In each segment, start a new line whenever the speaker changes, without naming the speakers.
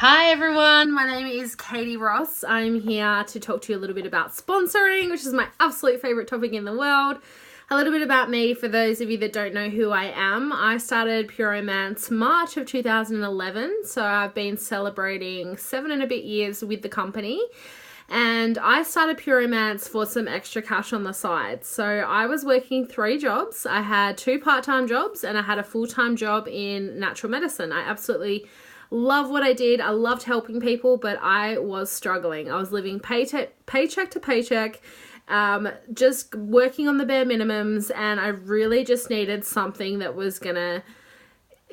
Hi everyone, my name is Katie Ross. I'm here to talk to you a little bit about sponsoring, which is my absolute favorite topic in the world. A little bit about me for those of you that don't know who I am. I started Pure Romance March of 2011, so I've been celebrating 7 and a bit years with the company. And I started Pure Romance for some extra cash on the side. So I was working 3 jobs. I had 2 part-time jobs and I had a full-time job in natural medicine. I absolutely love what I did. I loved helping people, but I was struggling. I was living paycheck to paycheck, just working on the bare minimums, and I really just needed something that was gonna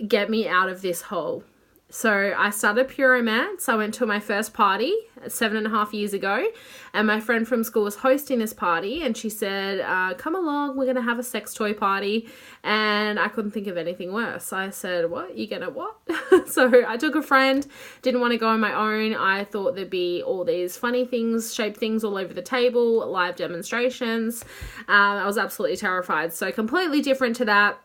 get me out of this hole. So I started Pure Romance. I went to my first party 7.5 years ago, and my friend from school was hosting this party, and she said, come along, we're going to have a sex toy party. And I couldn't think of anything worse. I said, what? You gonna what? So I took a friend, didn't want to go on my own. I thought there'd be all these funny things, shaped things all over the table, live demonstrations. I was absolutely terrified. So completely different to that.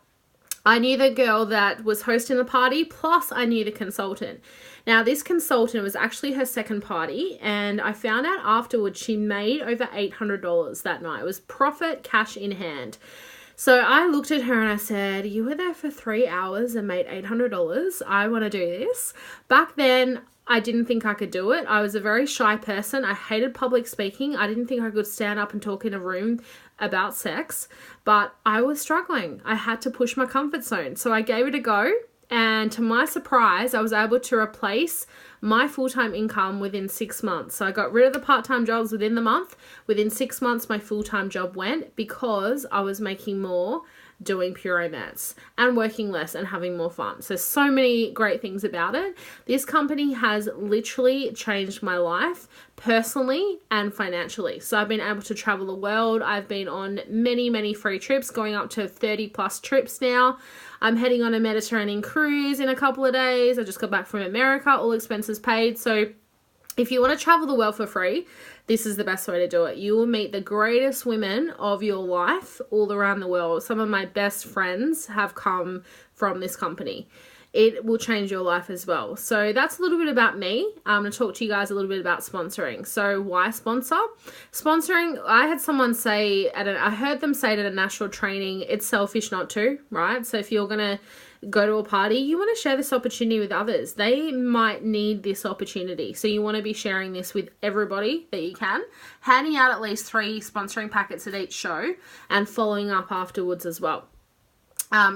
I knew the girl that was hosting the party, plus I knew the consultant. Now, this consultant was actually her second party, and I found out afterwards she made over $800 that night. It was profit, cash in hand. So I looked at her and I said, you were there for 3 hours and made $800. I want to do this. Back then, I didn't think I could do it. I was a very shy person. I hated public speaking. I didn't think I could stand up and talk in a room about sex, but I was struggling. I had to push my comfort zone. So I gave it a go. And to my surprise, I was able to replace my full-time income within 6 months. So I got rid of the part-time jobs within the month. Within 6 months, my full-time job went because I was making more doing Pure Romance and working less and having more fun. So many great things about it. This company has literally changed my life personally and financially. So I've been able to travel the world. I've been on many free trips, going up to 30 plus trips now. I'm heading on a Mediterranean cruise in a couple of days. I just got back from America, all expenses paid. So if you want to travel the world for free, this is the best way to do it. You will meet the greatest women of your life all around the world. Some of my best friends have come from this company. It will change your life as well. So that's a little bit about me. I'm going to talk to you guys a little bit about sponsoring. So why sponsor? Sponsoring, I had someone say, I heard them say at a national training, it's selfish not to, right? So if you're going to go to a party, you want to share this opportunity with others. They might need this opportunity. So you want to be sharing this with everybody that you can, handing out at least 3 sponsoring packets at each show and following up afterwards as well.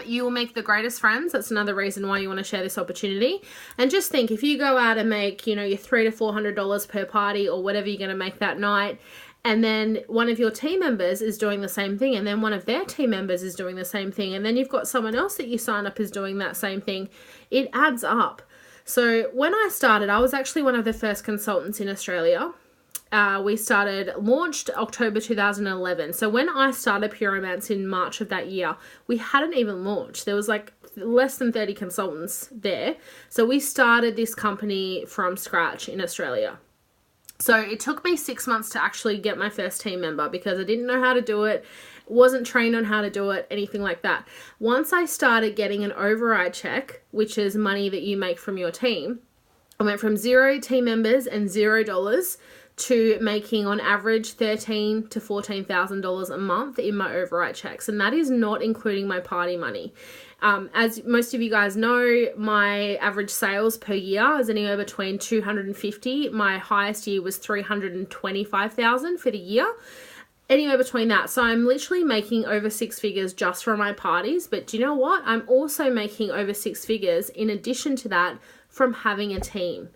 You will make the greatest friends. That's another reason why you want to share this opportunity. And just think, if you go out and make, your $300 to $400 per party or whatever you're going to make that night, and then one of your team members is doing the same thing, and then one of their team members is doing the same thing, and then you've got someone else that you sign up is doing that same thing, it adds up. So when I started, I was actually one of the first consultants in Australia. We launched October 2011. So when I started Pure Romance in March of that year, we hadn't even launched. There was like less than 30 consultants there. So we started this company from scratch in Australia. So it took me 6 months to actually get my first team member because I didn't know how to do it, wasn't trained on how to do it, anything like that. Once I started getting an override check, which is money that you make from your team, I went from 0 team members and $0 to making on average $13,000 to $14,000 a month in my override checks. And that is not including my party money. As most of you guys know, my average sales per year is anywhere between 250. My highest year was 325,000 for the year. Anywhere between that. So I'm literally making over 6 figures just from my parties. But do you know what? I'm also making over 6 figures in addition to that from having a team.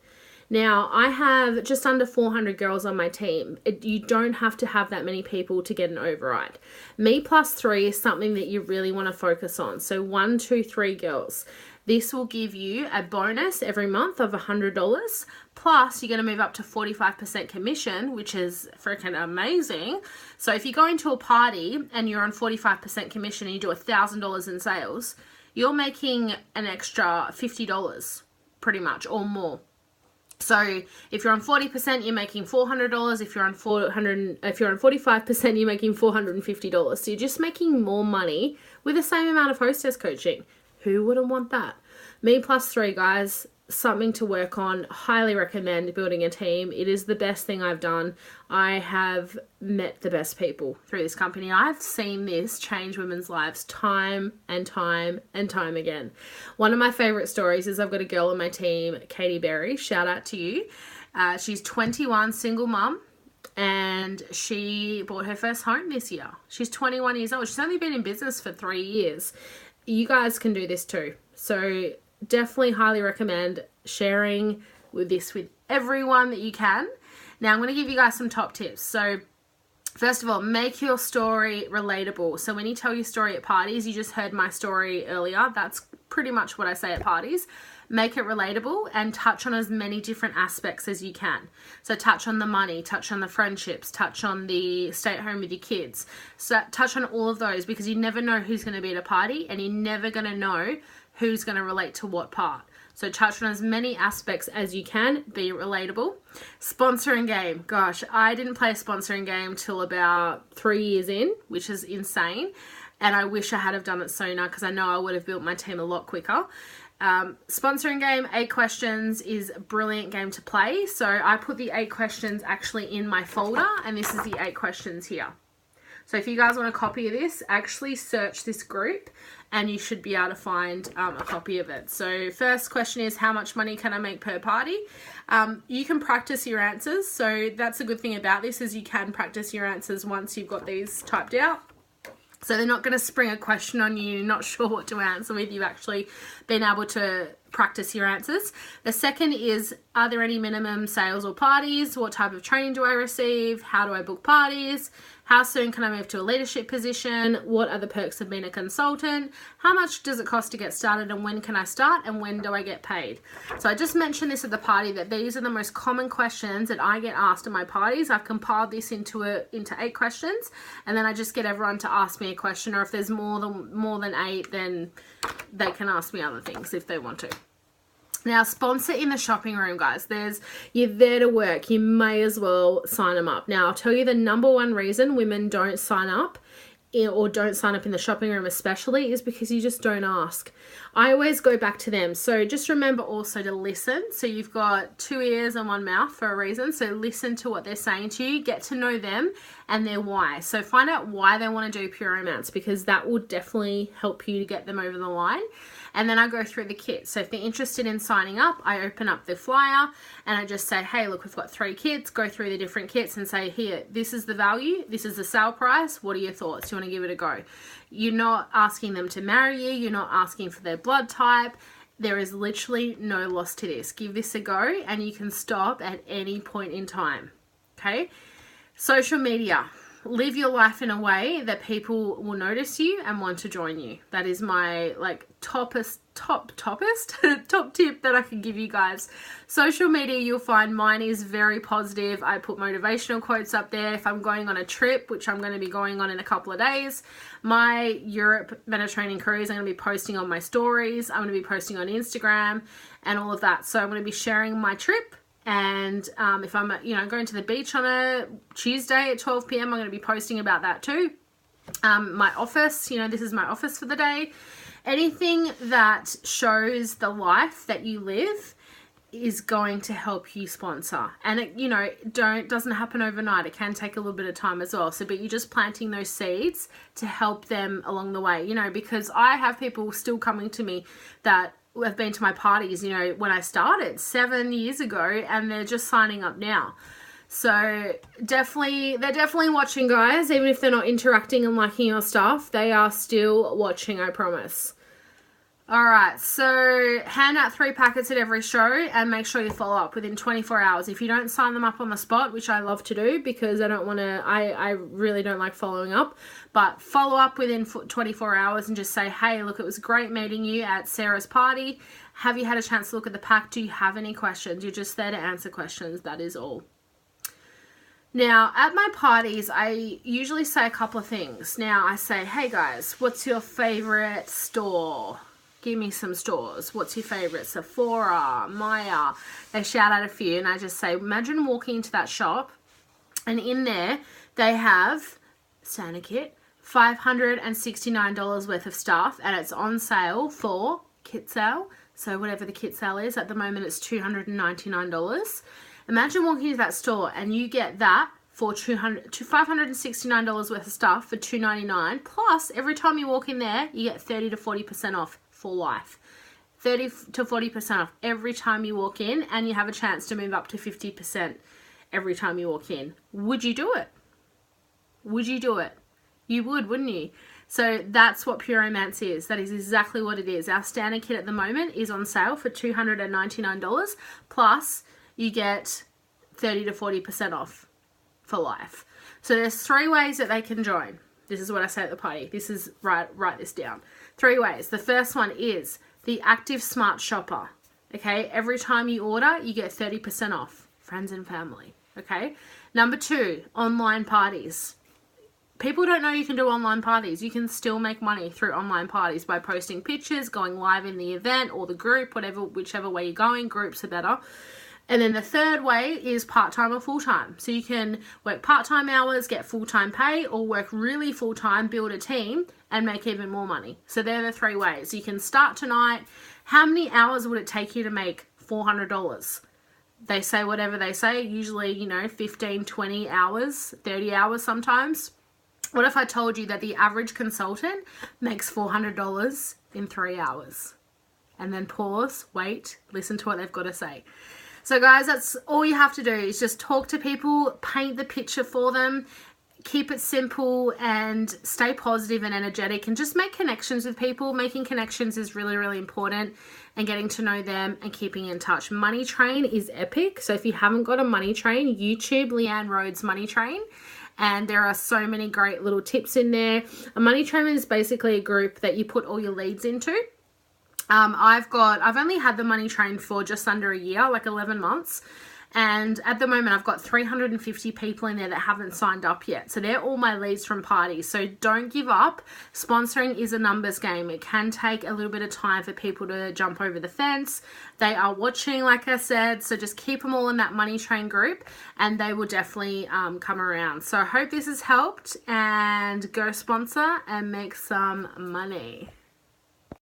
Now, I have just under 400 girls on my team. You don't have to have that many people to get an override. Me plus 3 is something that you really want to focus on. So 1, 2, 3 girls. This will give you a bonus every month of $100. Plus, you're going to move up to 45% commission, which is freaking amazing. So if you go into a party and you're on 45% commission and you do $1,000 in sales, you're making an extra $50 pretty much or more. So if you're on 40%, you're making $400. If you're on 45%, you're making $450. So you're just making more money with the same amount of hostess coaching. Who wouldn't want that? Me plus 3, guys. something to work on. Highly recommend building a team. It is the best thing I've done. I have met the best people through this company. I've seen this change women's lives time and time and time again. One of my favorite stories is I've got a girl on my team, Katie Berry. Shout out to you. She's 21, single mum, and she bought her first home this year. She's 21 years old. She's only been in business for 3 years. You guys can do this too. So definitely highly recommend sharing with everyone that you can. Now I'm going to give you guys some top tips. So first of all, make your story relatable. So when you tell your story at parties, you just heard my story earlier. That's pretty much what I say at parties. Make it relatable and touch on as many different aspects as you can. So touch on the money, touch on the friendships, touch on the stay at home with your kids. So touch on all of those, because you never know who's going to be at a party and you're never going to know who's going to relate to what part. So touch on as many aspects as you can, be relatable. Sponsoring game. Gosh, I didn't play a sponsoring game till about 3 years in, which is insane. And I wish I had have done it sooner, because I know I would have built my team a lot quicker. Sponsoring game, 8 questions is a brilliant game to play. So I put the 8 questions actually in my folder, and this is the 8 questions here. So if you guys want a copy of this, actually search this group and you should be able to find a copy of it. So first question is, how much money can I make per party? You can practice your answers. So that's a good thing about this, is you can practice your answers once you've got these typed out. So they're not going to spring a question on you, not sure what to answer with. You've actually been able to practice your answers. The second is, are there any minimum sales or parties? What type of training do I receive? How do I book parties? How soon can I move to a leadership position? What are the perks of being a consultant? How much does it cost to get started, and when can I start, and when do I get paid? So I just mentioned this at the party, that these are the most common questions that I get asked at my parties. I've compiled this into 8 questions, and then I just get everyone to ask me a question, or if there's more than 8, then they can ask me other things if they want to. Now, sponsor in the shopping room, guys. You're there to work. You may as well sign them up. Now, I'll tell you the number one reason women don't sign up, or don't sign up in the shopping room especially, is because you just don't ask. I always go back to them. So just remember also to listen. So you've got 2 ears and 1 mouth for a reason. So listen to what they're saying to you. Get to know them and their why. So find out why they want to do Pure Romance, because that will definitely help you to get them over the line. And then I go through the kit. So if they're interested in signing up, I open up the flyer and I just say, hey, look, we've got 3 kits. Go through the different kits and say, here, this is the value. This is the sale price. What are your thoughts? Do you want to give it a go? You're not asking them to marry you. You're not asking for their blood type. There is literally no loss to this. Give this a go, and you can stop at any point in time. Okay? Social media. Live your life in a way that people will notice you and want to join you. That is my top tip that I can give you guys. Social media, you'll find mine is very positive. I put motivational quotes up there. If I'm going on a trip, which I'm going to be going on in a couple of days, my Europe Mediterranean cruise, I'm going to be posting on my stories. I'm going to be posting on Instagram and all of that. So I'm going to be sharing my trip. And if I'm, going to the beach on a Tuesday at 12 p.m, I'm going to be posting about that too. My office, this is my office for the day. Anything that shows the life that you live is going to help you sponsor. And it, doesn't happen overnight. It can take a little bit of time as well. But you're just planting those seeds to help them along the way, because I have people still coming to me that have been to my parties, when I started 7 years ago, and they're just signing up now. So they're definitely watching, guys. Even if they're not interacting and liking your stuff, they are still watching, I promise. All right, so hand out 3 packets at every show and make sure you follow up within 24 hours. If you don't sign them up on the spot, which I love to do because I really don't like following up, but follow up within 24 hours and just say, hey, look, it was great meeting you at Sarah's party. Have you had a chance to look at the pack? Do you have any questions? You're just there to answer questions. That is all. Now, at my parties, I usually say a couple of things. Now, I say, hey guys, what's your favorite store? Give me some stores. What's your favorite? Sephora, Maya. They shout out a few, and I just say, imagine walking into that shop, and in there they have Santa kit, $569 worth of stuff, and it's on sale for kit sale So whatever the kit sale is, at the moment it's $299. Imagine walking into that store and you get that for $569 worth of stuff for $299. Plus, every time you walk in there, you get 30 to 40% off for life. 30 to 40% off every time you walk in, and you have a chance to move up to 50% every time you walk in. Would you do it? Would you do it? You would, wouldn't you? So that's what Puromance is. That is exactly what it is. Our standard kit at the moment is on sale for $299. Plus, you get 30 to 40% off for life. So there's 3 ways that they can join. This is what I say at the party. This is, write this down. 3 ways. The first one is the Active Smart Shopper. Okay, every time you order, you get 30% off. Friends and family. Okay. Number 2, online parties. People don't know you can do online parties. You can still make money through online parties by posting pictures, going live in the event or the group, whichever way you're going. Groups are better. And then the third way is part-time or full-time. So you can work part-time hours, get full-time pay, or work really full-time, build a team, and make even more money. So they're the 3 ways. You can start tonight. How many hours would it take you to make $400? They say whatever they say, usually, 15, 20 hours, 30 hours sometimes. What if I told you that the average consultant makes $400 in 3 hours? And then pause, wait, listen to what they've got to say. So guys, that's all you have to do is just talk to people, paint the picture for them, keep it simple, and stay positive and energetic, and just make connections with people. Making connections is really, really important, and getting to know them and keeping in touch. Money Train is epic. So if you haven't got a Money Train, YouTube Leanne Rhodes Money Train. And there are so many great little tips in there. A Money Train is basically a group that you put all your leads into. I've only had the Money Train for just under a year, like 11 months. And at the moment, I've got 350 people in there that haven't signed up yet. So they're all my leads from parties. So don't give up. Sponsoring is a numbers game. It can take a little bit of time for people to jump over the fence. They are watching, like I said. So just keep them all in that Money Train group, and they will definitely come around. So I hope this has helped, and go sponsor and make some money.